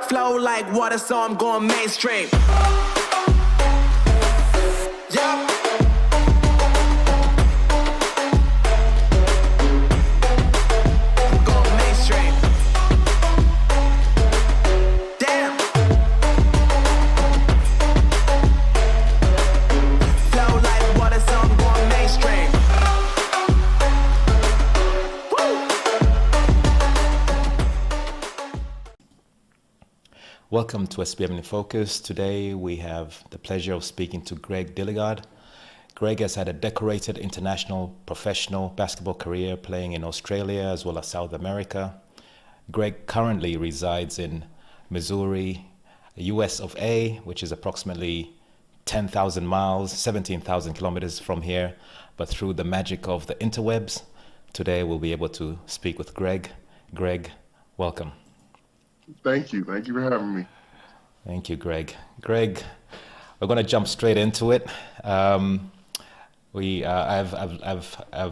Flow like water, so I'm going mainstream. Yeah. Going mainstream. Damn. Flow like water, so I'm going mainstream. Welcome to SBM in Focus. Today we have the pleasure of speaking to Greg Dilligard. Greg has had a decorated international professional basketball career playing in Australia as well as South America. Greg currently resides in Missouri, US of A, which is approximately 10,000 miles, 17,000 kilometers from here. But through the magic of the interwebs, today we'll be able to speak with Greg. Greg, welcome. Thank you. Thank you for having me. Thank you, Greg. Greg, we're going to jump straight into it. I've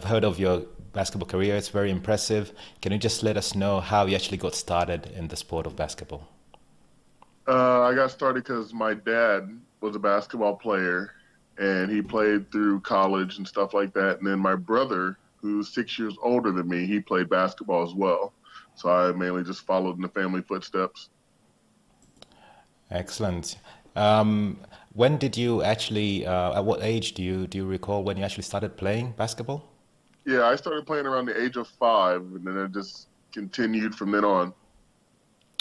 heard of your basketball career. It's very impressive. Can you just let us know how you actually got started in the sport of basketball? I got started because my dad was a basketball player, and he played through college and stuff like that. And then my brother, who's 6 years older than me, he played basketball as well. So I mainly just followed in the family footsteps. Excellent. When did you actually, at what age do you recall when you actually started playing basketball? Yeah, I started playing around the age of 5, and then it just continued from then on.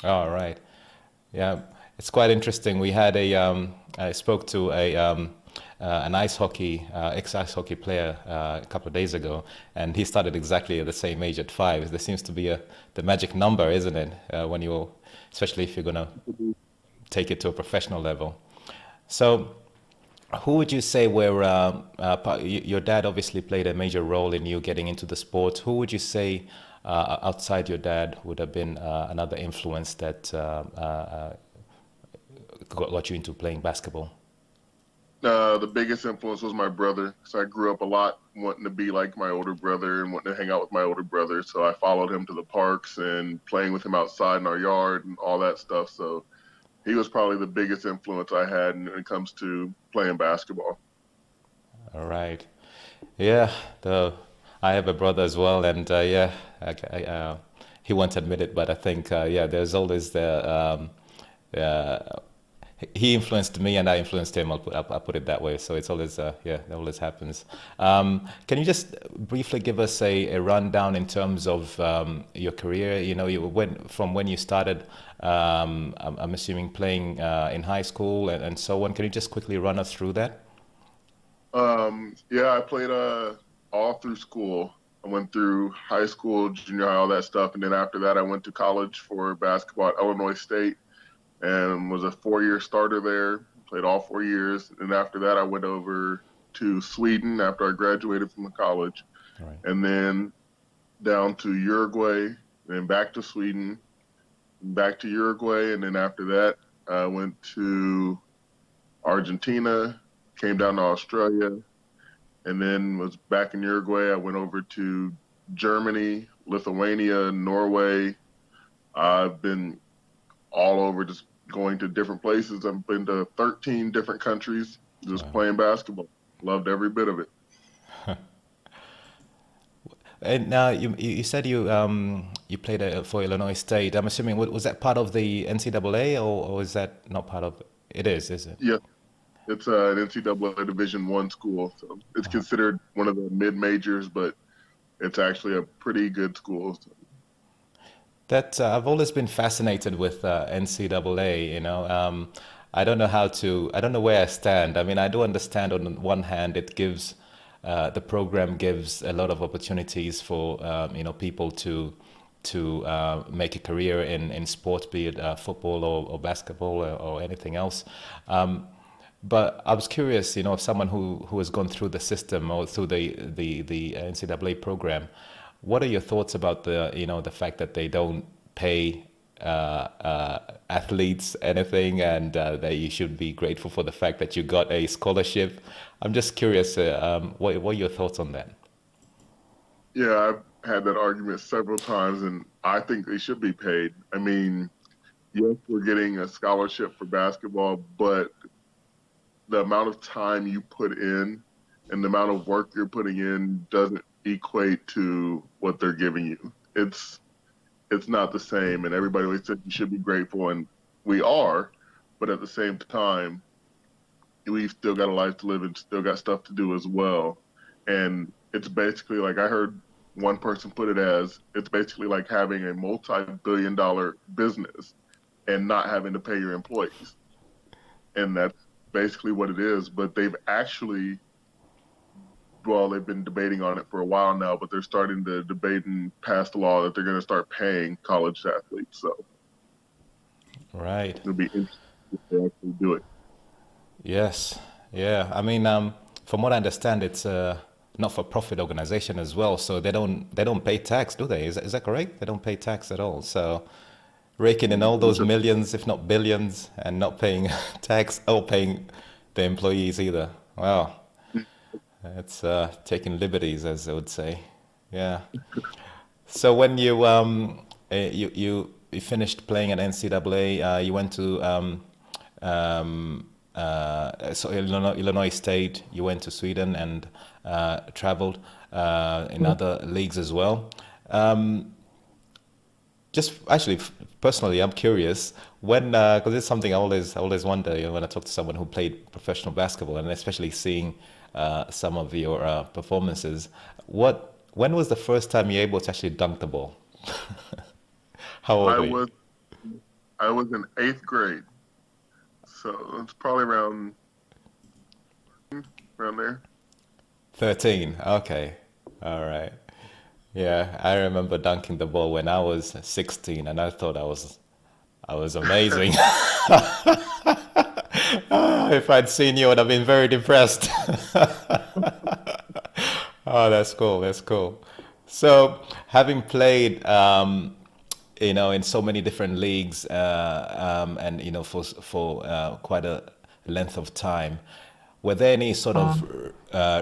All right. Yeah, it's quite interesting. We had I spoke to an ex-ice hockey player a couple of days ago, and he started exactly at the same age at 5. There seems to be the magic number, isn't it? Especially if you're gonna take it to a professional level. So, who would you say were your dad obviously played a major role in you getting into the sport? Who would you say outside your dad would have been another influence that got you into playing basketball? The biggest influence was my brother. So I grew up a lot wanting to be like my older brother and wanting to hang out with my older brother. So I followed him to the parks and playing with him outside in our yard and all that stuff. So he was probably the biggest influence I had when it comes to playing basketball. All right. Yeah, I have a brother as well, and he won't admit it, but I think there's always he influenced me and I influenced him. I'll put it that way. So it's always that always happens. Can you just briefly give us a rundown in terms of your career? You know, you went from when you started. I'm assuming playing in high school and so on. Can you just quickly run us through that? I played all through school. I went through high school, junior high, all that stuff, and then after that, I went to college for basketball at Illinois State. And was a 4-year starter there, played all 4 years. And after that, I went over to Sweden after I graduated from college. Right. And then down to Uruguay, then back to Sweden, back to Uruguay. And then after that, I went to Argentina, came down to Australia, and then was back in Uruguay. I went over to Germany, Lithuania, Norway. I've been all over, just going to different places. I've been to 13 different countries, just playing basketball. Loved every bit of it. And now you said you played for Illinois State. I'm assuming, was that part of the NCAA or is that not part of it? It is it? Yeah, it's an NCAA Division I school, so it's considered one of the mid-majors, but it's actually a pretty good school. So. That I've always been fascinated with NCAA. You know, I don't know where I stand. I mean, I do understand on one hand it gives the program gives a lot of opportunities for people to make a career in sports, be it football or basketball or anything else. But I was curious, if someone who has gone through the system or through the NCAA program. What are your thoughts about the fact that they don't pay athletes anything, and that you should be grateful for the fact that you got a scholarship? I'm just curious, what are your thoughts on that? Yeah, I've had that argument several times, and I think they should be paid. I mean, yes, we're getting a scholarship for basketball, but the amount of time you put in and the amount of work you're putting in doesn't equate to what they're giving you. It's not the same, and everybody always said you should be grateful, and we are, but at the same time, we've still got a life to live and still got stuff to do as well. And it's basically like I heard one person put it as it's basically like having a multi-billion-dollar business and not having to pay your employees. And that's basically what it is. But they've actually, well, they've been debating on it for a while now, but they're starting to debate and pass the law that they're going to start paying college athletes. So Right. it'll be interesting if they actually do it. Yes. Yeah. I mean, from what I understand, it's a not-for-profit organization as well, so they don't pay tax, do they? Is that correct? They don't pay tax at all. So raking in all those millions, if not billions, and not paying tax or paying the employees either. Wow. It's taking liberties, as they would say. Yeah. So when you finished playing at NCAA, you went to so Illinois State. You went to Sweden and traveled in other leagues as well. Um, just actually, personally, I'm curious when because it's something I always wonder, when I talk to someone who played professional basketball, and especially seeing some of your performances. When was the first time you were able to actually dunk the ball? How old I were you? was I was in eighth grade, so it's probably around there. 13. Okay. All right. Yeah, I remember dunking the ball when I was 16, and I thought I was amazing. If I'd seen you, I would have been very depressed. Oh, that's cool. That's cool. So, having played, in so many different leagues, and for quite a length of time, were there any sort of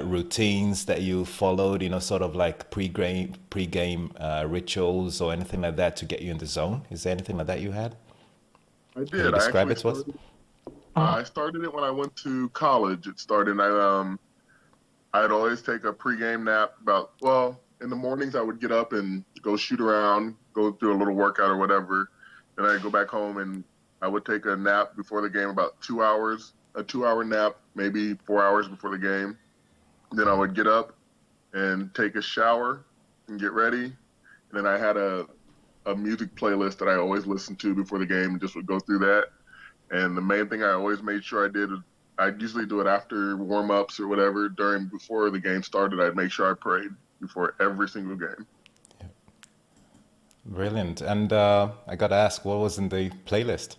routines that you followed? Sort of like pre-game rituals or anything like that to get you in the zone? Is there anything like that you had? I Can you did. I describe actually it to us? started. I started it when I went to college. It started. I'd always take a pregame nap in the mornings I would get up and go shoot around, go through a little workout or whatever. Then I'd go back home and I would take a nap before the game, about 2 hours, a 2 hour nap, maybe 4 hours before the game. Then I would get up and take a shower and get ready. And then I had a music playlist that I always listened to before the game and just would go through that. And the main thing I always made sure I did is I'd usually do it after warm ups or whatever. Before the game started, I'd make sure I prayed before every single game. Brilliant. And I got to ask, what was in the playlist,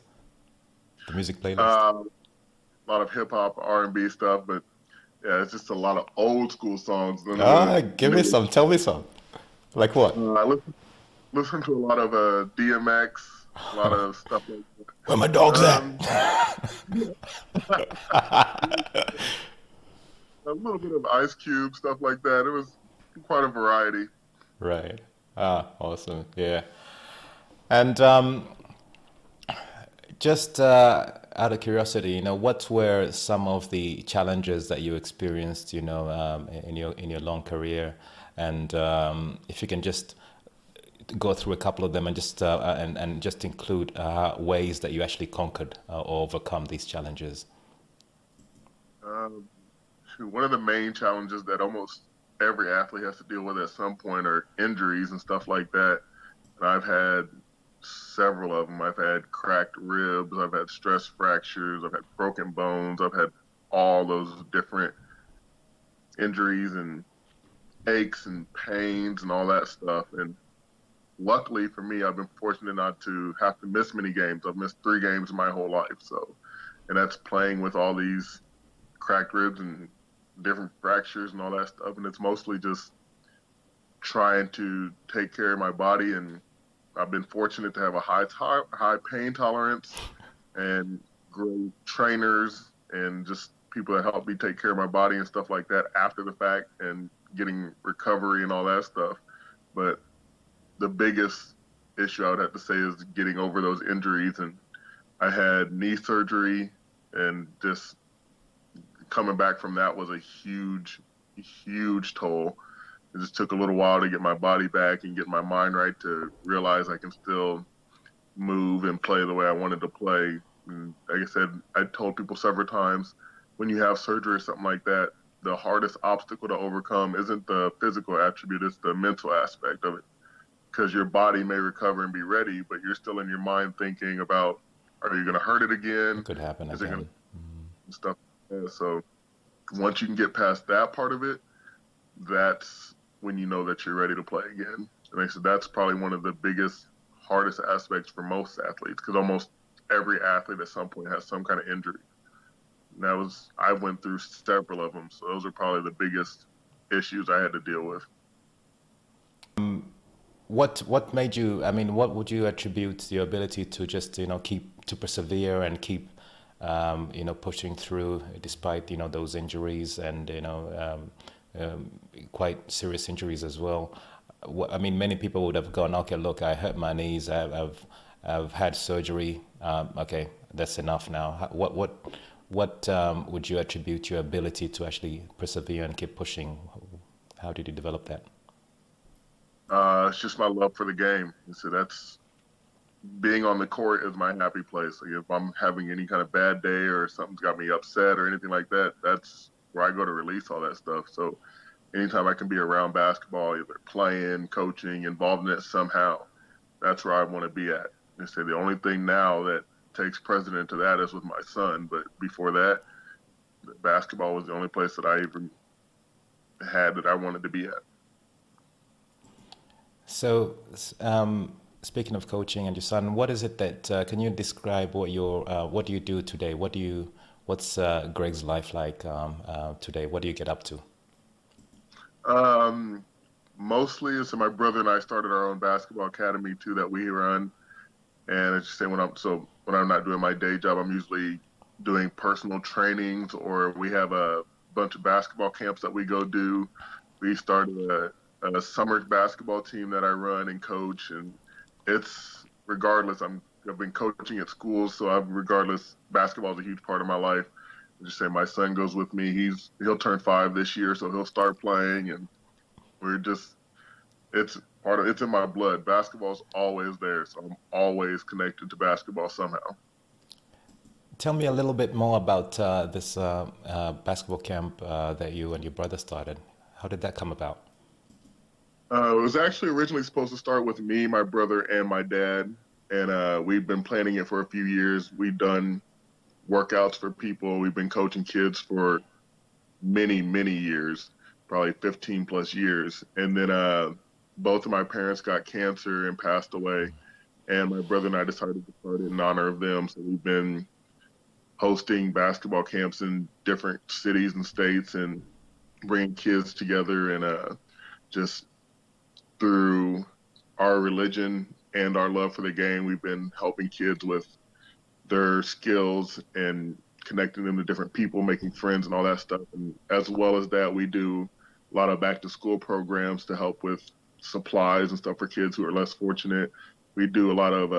the music playlist? A lot of hip hop, R&B stuff, but yeah, it's just a lot of old school songs. None of the Give me new. some. Tell me some. Like what? I listen to a lot of DMX, a lot of stuff like Where my that. dog's at? A little bit of Ice Cube, stuff like that. It was quite a variety. Right. Ah, awesome. Yeah. And just out of curiosity, what were some of the challenges that you experienced, in your long career, and if you can just go through a couple of them and just include ways that you actually conquered or overcome these challenges. Um, One of the main challenges that almost every athlete has to deal with at some point are injuries and stuff like that. And I've had several of them. I've had cracked ribs, I've had stress fractures, I've had broken bones, I've had all those different injuries and aches and pains and all that stuff. And luckily for me, I've been fortunate not to have to miss many games. I've missed 3 games my whole life. So, and that's playing with all these cracked ribs and different fractures and all that stuff. And it's mostly just trying to take care of my body. And I've been fortunate to have a high pain tolerance and great trainers and just people that help me take care of my body and stuff like that after the fact and getting recovery and all that stuff. But the biggest issue I would have to say is getting over those injuries and I had knee surgery, and just coming back from that was a huge toll. It just took a little while to get my body back and get my mind right to realize I can still move and play the way I wanted to play. And like I said, I told people several times, when you have surgery or something like that, the hardest obstacle to overcome isn't the physical attribute, it's the mental aspect of it. Because your body may recover and be ready, but you're still in your mind thinking about, are you going to hurt it It again? could happen Is it going again. to stuff? So once you can get past that part of it, that's when you know that you're ready to play again. And I said that's probably one of the biggest, hardest aspects for most athletes, because almost every athlete at some point has some kind of injury. And I went through several of them, so those are probably the biggest issues I had to deal with. What made you? I mean, what would you attribute your ability to just keep to persevere and keep pushing through despite those injuries and quite serious injuries as well? I mean, many people would have gone, okay, look, I hurt my knees, I've had surgery, okay, that's enough now. What would you attribute your ability to actually persevere and keep pushing? How did you develop that? It's just my love for the game. So that's being on the court is my happy place. Like if I'm having any kind of bad day or something's got me upset or anything like that, that's where I go to release all that stuff. So anytime I can be around basketball, either playing, coaching, involved in it somehow, that's where I want to be at. They say the only thing now that takes precedent to that is with my son. But before that, basketball was the only place that I even had that I wanted to be at. So, speaking of coaching and your son, what is it that can you describe what do you do today? What's Greg's life like today? What do you get up to? Mostly, so my brother and I started our own basketball academy too that we run. And I just say when I'm not doing my day job, I'm usually doing personal trainings, or we have a bunch of basketball camps that we go do. We started a summer basketball team that I run and coach, and it's regardless. I've been coaching at schools, so regardless, basketball is a huge part of my life. I just say my son goes with me. He'll turn 5 this year, so he'll start playing, and it's in my blood. Basketball's always there, so I'm always connected to basketball somehow. Tell me a little bit more about this basketball camp that you and your brother started. How did that come about? It was actually originally supposed to start with me, my brother, and my dad, and we've been planning it for a few years. We've done workouts for people. We've been coaching kids for many years, probably 15 plus years. And then both of my parents got cancer and passed away, and my brother and I decided to start it in honor of them. So we've been hosting basketball camps in different cities and states and bringing kids together, and just through our religion and our love for the game, we've been helping kids with their skills and connecting them to different people, making friends and all that stuff. And as well as that, we do a lot of back to school programs to help with supplies and stuff for kids who are less fortunate. We do a lot of,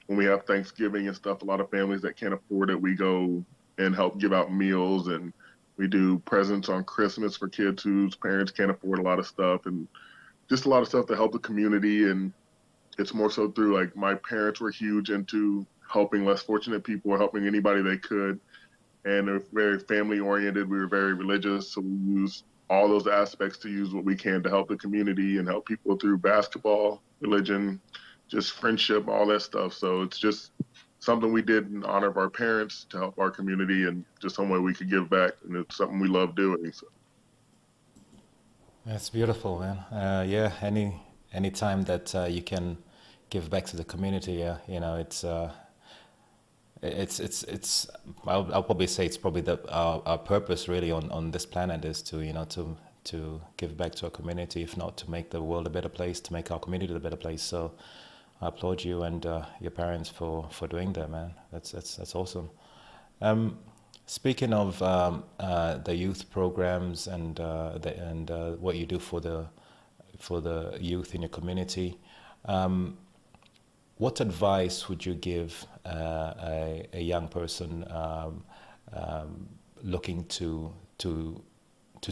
when we have Thanksgiving and stuff, a lot of families that can't afford it, we go and help give out meals, and we do presents on Christmas for kids whose parents can't afford a lot of stuff, and just a lot of stuff to help the community. And it's more so through, like, my parents were huge into helping less fortunate people or helping anybody they could. And they're very family oriented. We were very religious. So we use all those aspects to use what we can to help the community and help people through basketball, religion, just friendship, all that stuff. So it's just something we did in honor of our parents to help our community, and just some way we could give back. And it's something we love doing. So. That's beautiful, man. Yeah, any time that you can give back to the community, yeah, it's I'll probably say it's probably our purpose really on this planet is to give back to our community, if not to make the world a better place, to make our community a better place. So I applaud you and your parents for doing that, man. That's awesome. Speaking of the youth programs and what you do for the youth in your community, what advice would you give a young person looking to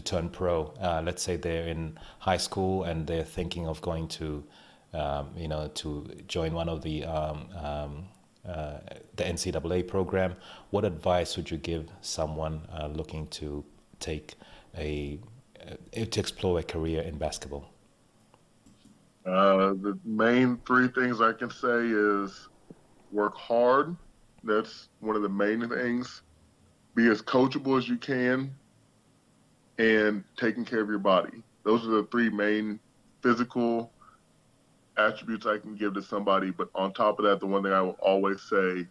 turn pro? Let's say they're in high school and they're thinking of going to, to join one of the NCAA program. What advice would you give someone looking to take to explore a career in basketball? The main three things I can say is work hard. That's one of the main things. Be as coachable as you can, and taking care of your body. Those are the three main physical attributes I can give to somebody. But on top of that, the one thing I will always say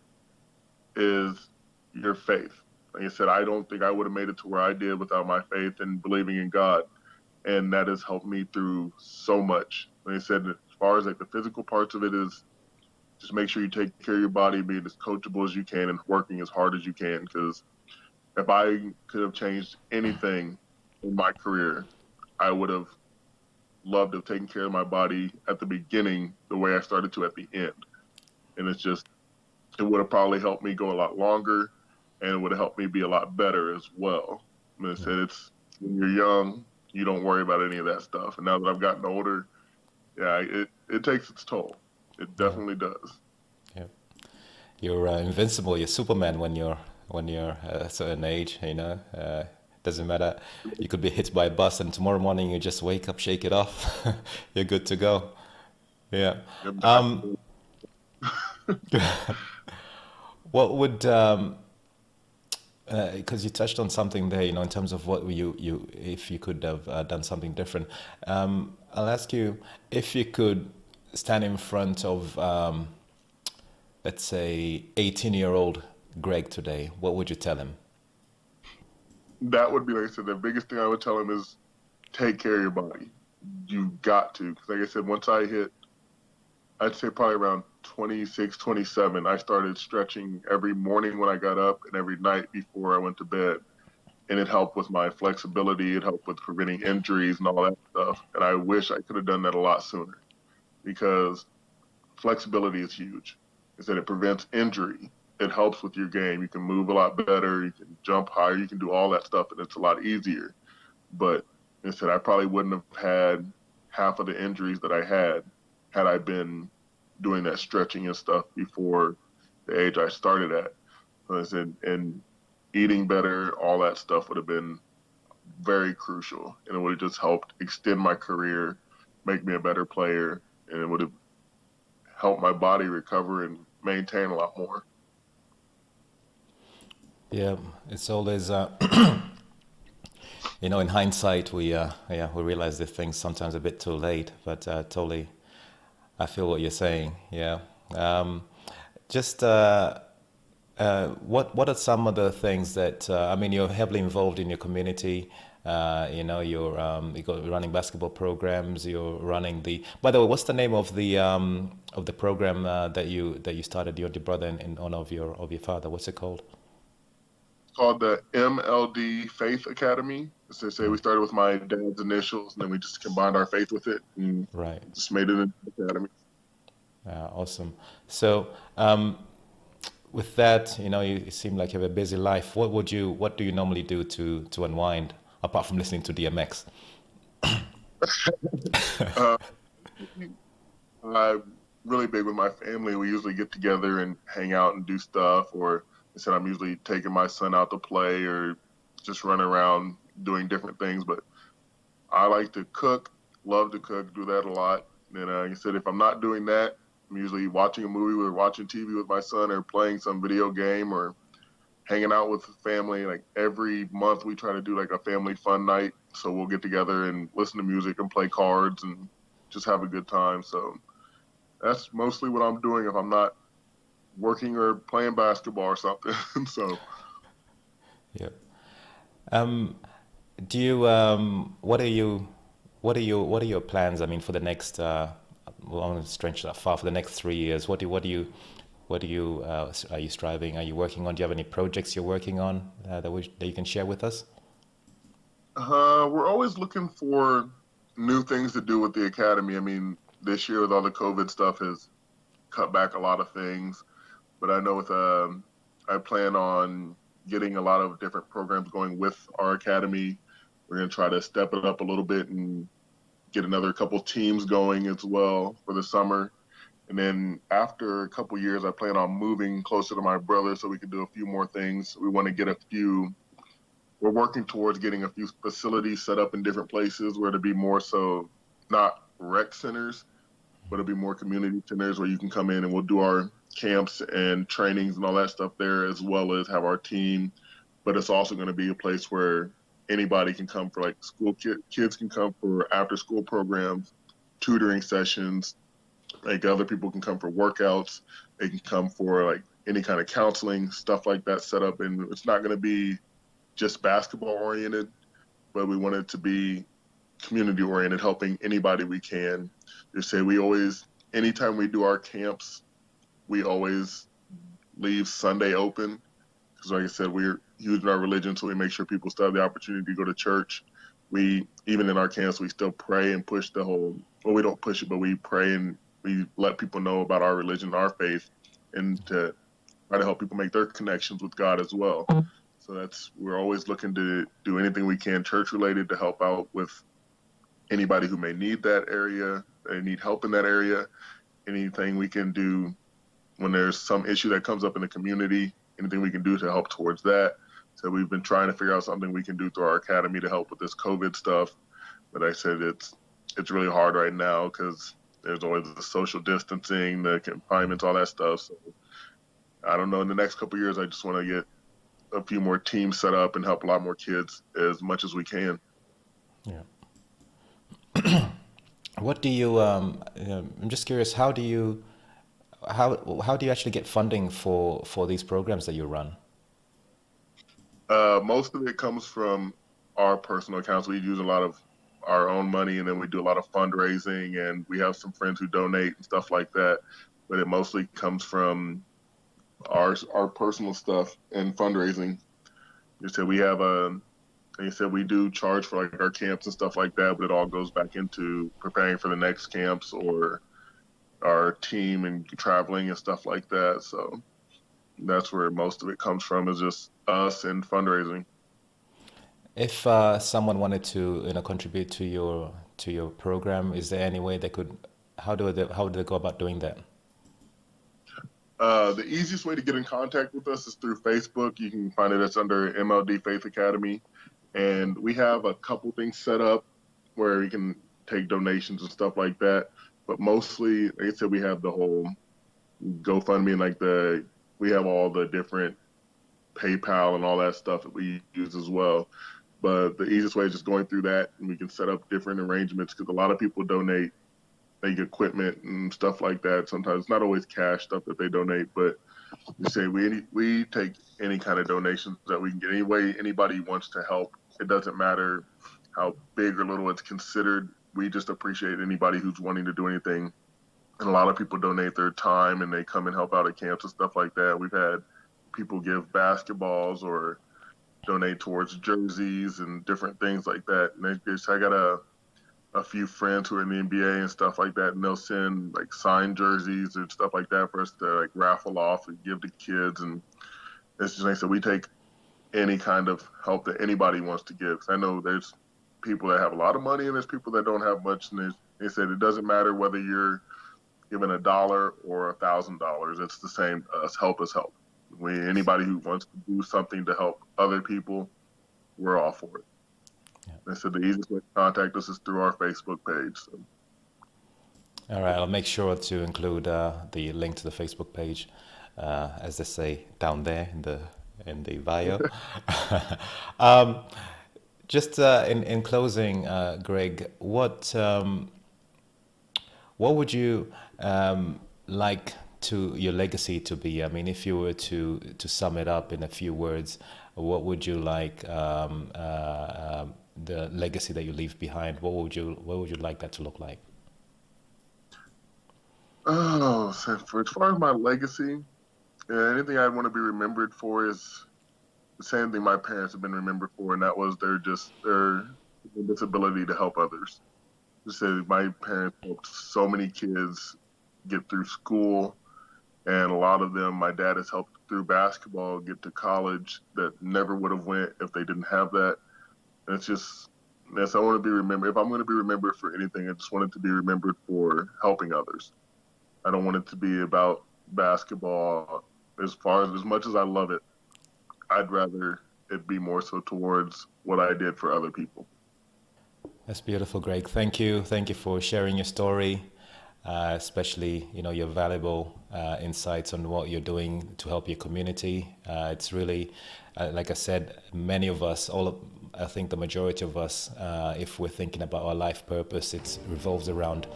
is your faith. Like I said, I don't think I would have made it to where I did without my faith and believing in God. And that has helped me through so much. Like I said, as far as like the physical parts of it is just make sure you take care of your body, being as coachable as you can and working as hard as you can. Because if I could have changed anything in my career, I would have loved to have taken care of my body at the beginning the way I started to at the end. And it's just, it would have probably helped me go a lot longer, and it would have helped me be a lot better as well. I mean, I said, it's when you're young, you don't worry about any of that stuff. And now that I've gotten older, yeah, it takes its toll. It definitely does. Yeah, you're invincible. You're Superman when you're a certain age. Doesn't matter. You could be hit by a bus, and tomorrow morning you just wake up, shake it off. You're good to go. Yeah. What would because you touched on something there, in terms of what you if you could have done something different. I'll ask you, if you could stand in front of, let's say, 18-year-old Greg today, what would you tell him? That would be, like I said, the biggest thing I would tell him is take care of your body. You've got to. Because like I said, once I hit, I'd say probably around 26, 27, I started stretching every morning when I got up and every night before I went to bed. And it helped with my flexibility. It helped with preventing injuries and all that stuff. And I wish I could have done that a lot sooner, because flexibility is huge. Is that it prevents injury. It helps with your game. You can move a lot better. You can jump higher. You can do all that stuff, and it's a lot easier. But instead, I probably wouldn't have had half of the injuries that I had I been doing that stretching and stuff before the age I started at. So I said, and eating better, all that stuff would have been very crucial, and it would have just helped extend my career, make me a better player, and it would have helped my body recover and maintain a lot more. Yeah, it's always, in hindsight, we realize the things sometimes a bit too late, but totally, I feel what you're saying. Yeah. Just what are some of the things that you're heavily involved in your community. You're running basketball programs. You're running the. By the way, what's the name of the program that you started, your brother, in honor of your father? What's it called? It's called the MLD Faith Academy. As they say, we started with my dad's initials, and then we just combined our faith with it, and Right. just made it an academy. Awesome. So, with that, you seem like you have a busy life. What do you normally do to unwind, apart from listening to DMX? uh, I'm really big with my family. We usually get together and hang out and do stuff, or I said I'm usually taking my son out to play or just run around doing different things. But I like to cook, love to cook, do that a lot. And like I said, if I'm not doing that, I'm usually watching a movie or watching TV with my son, or playing some video game, or hanging out with family. Like every month we try to do like a family fun night. So we'll get together and listen to music and play cards and just have a good time. So that's mostly what I'm doing if I'm not working or playing basketball or something. So Yeah. Do you what are your plans? For the next well, I want to stretch that far, for the next 3 years. What are you striving? Are you working on? Do you have any projects you're working on that you can share with us? we're always looking for new things to do with the academy. This year with all the COVID stuff has cut back a lot of things. But I know I plan on getting a lot of different programs going with our academy. We're going to try to step it up a little bit and get another couple teams going as well for the summer. And then after a couple years, I plan on moving closer to my brother so we can do a few more things. We want to get we're working towards getting a few facilities set up in different places where to be more so not rec centers, but it'll be more community centers where you can come in and we'll do our camps and trainings and all that stuff there, as well as have our team. But it's also going to be a place where anybody can come for like kids can come for after school programs, tutoring sessions, like other people can come for workouts. They can come for like any kind of counseling, stuff like that set up. And it's not going to be just basketball oriented, but we want it to be community oriented, helping anybody we can. Just say anytime we do our camps, we always leave Sunday open. Because like I said, we're using our religion, so we make sure people still have the opportunity to go to church. Even in our camps, we still pray and push we don't push it, but we pray and we let people know about our religion, our faith, and to try to help people make their connections with God as well. So we're always looking to do anything we can church related to help out with anybody who may need that area, they need help in that area, anything we can do when there's some issue that comes up in the community, anything we can do to help towards that. So we've been trying to figure out something we can do through our academy to help with this COVID stuff. But I said it's really hard right now because there's always the social distancing, the confinements, all that stuff. So I don't know, in the next couple of years, I just want to get a few more teams set up and help a lot more kids as much as we can. Yeah. What do you? I'm just curious. How do you actually get funding for these programs that you run? Most of it comes from our personal accounts. We use a lot of our own money, and then we do a lot of fundraising, and we have some friends who donate and stuff like that. But it mostly comes from our personal stuff and fundraising. You said like I said, we do charge for like our camps and stuff like that, but it all goes back into preparing for the next camps or our team and traveling and stuff like that. So that's where most of it comes from, is just us and fundraising. If someone wanted to, contribute to your program, is there any way they could? How do they go about doing that? The easiest way to get in contact with us is through Facebook. You can find it under MLD Faith Academy. And we have a couple things set up where you can take donations and stuff like that. But mostly, like I said, we have the whole GoFundMe and we have all the different PayPal and all that stuff that we use as well. But the easiest way is just going through that, and we can set up different arrangements because a lot of people donate like equipment and stuff like that. Sometimes it's not always cash stuff that they donate, but we say we take any kind of donations that we can get. Any way anybody wants to help, it doesn't matter how big or little it's considered. We just appreciate anybody who's wanting to do anything. And a lot of people donate their time and they come and help out at camps and stuff like that. We've had people give basketballs or donate towards jerseys and different things like that. And I got a few friends who are in the NBA and stuff like that, and they'll send like signed jerseys and stuff like that for us to like raffle off and give to kids. And it's just like I said, we take any kind of help that anybody wants to give. 'Cause I know there's people that have a lot of money and there's people that don't have much. And they said it doesn't matter whether you're given $1 or $1,000. It's the same. Help is help. Anybody who wants to do something to help other people, we're all for it. Yeah. They said the easiest way to contact us is through our Facebook page. So. All right, I'll make sure to include the link to the Facebook page, as they say down there in the bio. Just in closing, Greg, what would you like your legacy to be? I mean, if you were to sum it up in a few words, what would you like the legacy that you leave behind? What would you like that to look like? Oh, so as far as my legacy, anything I want to be remembered for is the same thing my parents have been remembered for, and that was their disability to help others. Just say my parents helped so many kids get through school, and a lot of them my dad has helped through basketball get to college that never would have went if they didn't have that. And it's just, yes, I want to be remembered. If I'm going to be remembered for anything, I just want it to be remembered for helping others. I don't want it to be about basketball. As much as I love it, I'd rather it be more so towards what I did for other people. That's beautiful, Greg. Thank you. Thank you for sharing your story, especially your valuable insights on what you're doing to help your community. It's really, like I said, many of us, I think the majority of us, if we're thinking about our life purpose, it revolves around,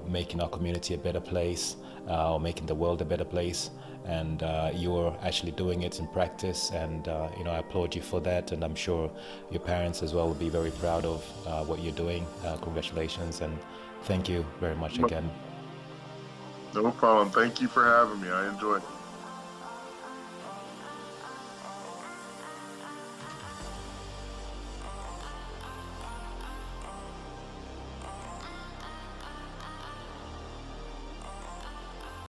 making our community a better place, or making the world a better place. And you're actually doing it in practice, and I applaud you for that, and I'm sure your parents as well will be very proud of what you're doing. Congratulations, and thank you very much again. No problem. Thank you for having me. I enjoyed it.